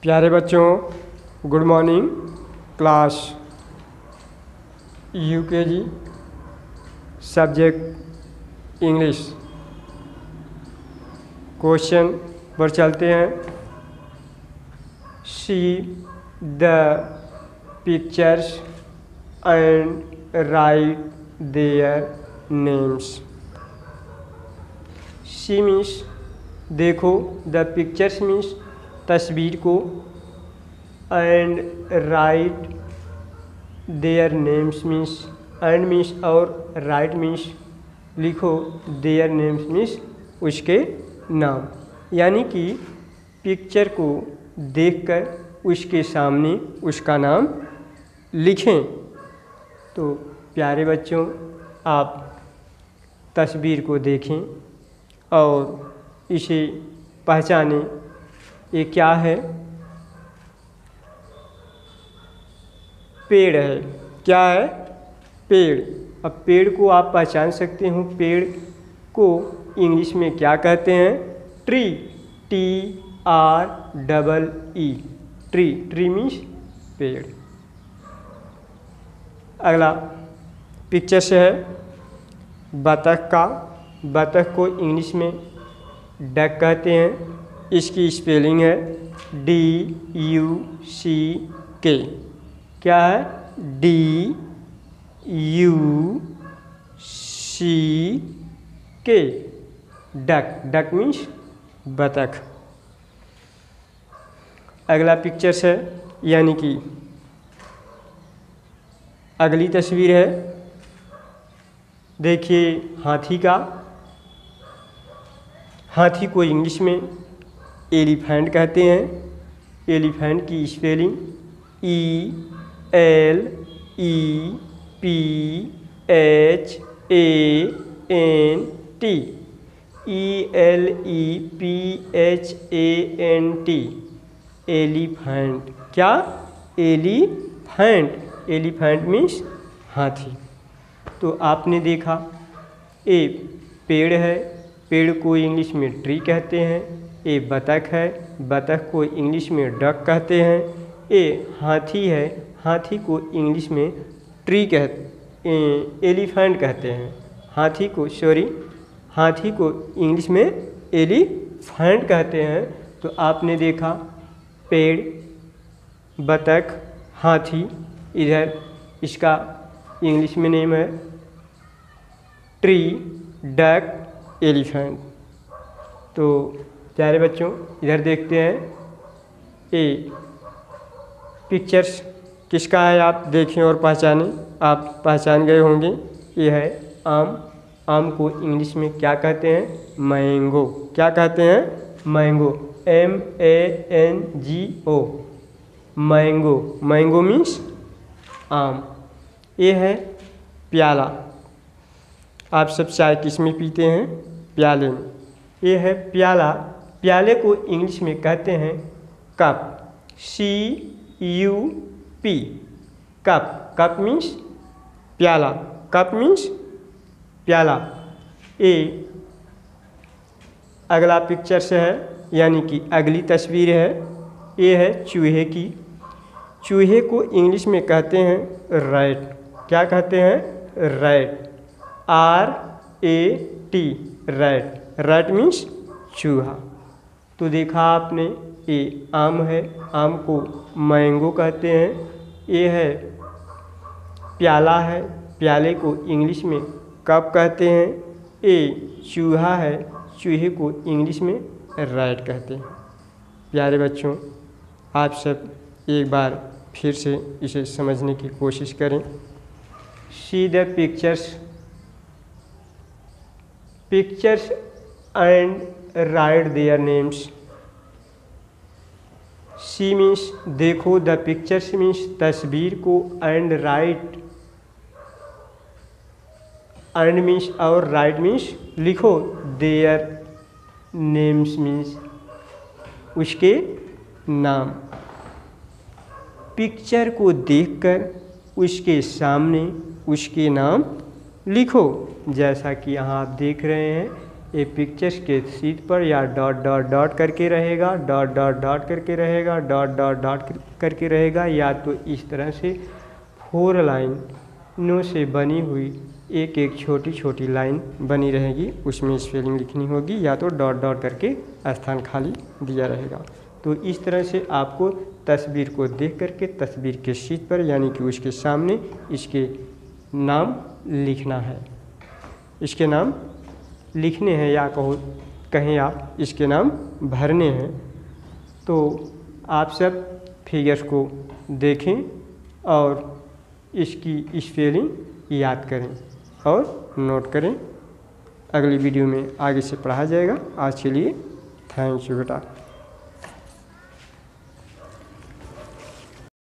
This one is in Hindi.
प्यारे बच्चों, good morning. Class UKG, subject English. Question पर चलते हैं। See the pictures and write their names. See means देखो, द पिक्चर्स मीन्स तस्वीर को, and write their names means, and means और राइट मीन्स लिखो, देयर नेम्स मीन्स उसके नाम। यानी कि पिक्चर को देखकर उसके सामने उसका नाम लिखें। तो प्यारे बच्चों, आप तस्वीर को देखें और इसे पहचानें। ये क्या है? पेड़ है। क्या है? पेड़। अब पेड़ को आप पहचान सकते हो। पेड़ को इंग्लिश में क्या कहते हैं? Tree. TREE। Tree. Tree means पेड़। अगला पिक्चर से है बतख का। बतख को इंग्लिश में डक कहते हैं। इसकी स्पेलिंग है DUCK। क्या है? DUCK। डक। डक मीन्स बतख। अगला पिक्चर है, यानी कि अगली तस्वीर है, देखिए हाथी का। हाथी को इंग्लिश में एलिफेंट कहते हैं। एलिफेंट की स्पेलिंग ELEPHANT। ELEPHANT। एलिफेंट। क्या? एलिफेंट। एलिफेंट मीन्स हाथी। तो आपने देखा, ये पेड़ है। पेड़ को इंग्लिश में ट्री कहते हैं। ये बतख है। बतख को इंग्लिश में डक कहते हैं। ये हाथी है। हाथी को इंग्लिश में एलिफेंट कहते हैं। हाथी को इंग्लिश में एलिफेंट कहते हैं। तो आपने देखा, पेड़, बतख, हाथी। इधर इसका इंग्लिश में नेम है ट्री, डक, एलिफेंट। तो प्यारे बच्चों, इधर देखते हैं, ये पिक्चर्स किसका है आप देखें और पहचानें। आप पहचान गए होंगे। ये है आम। आम को इंग्लिश में क्या कहते हैं? मैंगो। क्या कहते हैं? Mango. MANGO। Mango. Mango means आम। ये है प्याला। आप सब चाय किस में पीते हैं? प्याले में। ये है प्याला। प्याले को इंग्लिश में कहते हैं cup. CUP। Cup. Cup means प्याला। कप मीन्स प्याला। ये अगला पिक्चर से है, यानी कि अगली तस्वीर है, ये है चूहे की। चूहे को इंग्लिश में कहते हैं रैट। क्या कहते हैं? Rat. RAT। Rat. Rat means चूहा। तो देखा आपने, ये आम है। आम को मैंगो कहते हैं। ये है प्याला है। प्याले को इंग्लिश में कप कहते हैं। ये चूहा है। चूहे को इंग्लिश में रैट कहते हैं। प्यारे बच्चों, आप सब एक बार फिर से इसे समझने की कोशिश करें। See the pictures and write their names. See means देखो, द पिक्चर्स मीन्स तस्वीर को, एंड राइट, एंड मीन्स और राइट मीन्स लिखो, देयर नेम्स मीन्स उसके नाम। पिक्चर को देखकर उसके सामने उसके नाम लिखो। जैसा कि यहाँ आप देख रहे हैं, ए पिक्चर्स के शीट पर या डॉट डॉट डॉट करके रहेगा, डॉट डॉट डॉट करके रहेगा, डॉट डॉट डॉट करके रहेगा, या तो इस तरह से 4 लाइनों से बनी हुई एक एक छोटी छोटी लाइन बनी रहेगी, उसमें स्पेलिंग लिखनी होगी, या तो डॉट डॉट करके स्थान खाली दिया रहेगा। तो इस तरह से आपको तस्वीर को देख करके तस्वीर के शीट पर यानी कि उसके सामने इसके नाम लिखना है, इसके नाम लिखने हैं, या कहें आप इसके नाम भरने हैं। तो आप सब फिगर्स को देखें और इसकी स्पेलिंग याद करें और नोट करें। अगली वीडियो में आगे से पढ़ा जाएगा। आज के लिए थैंक यू बेटा।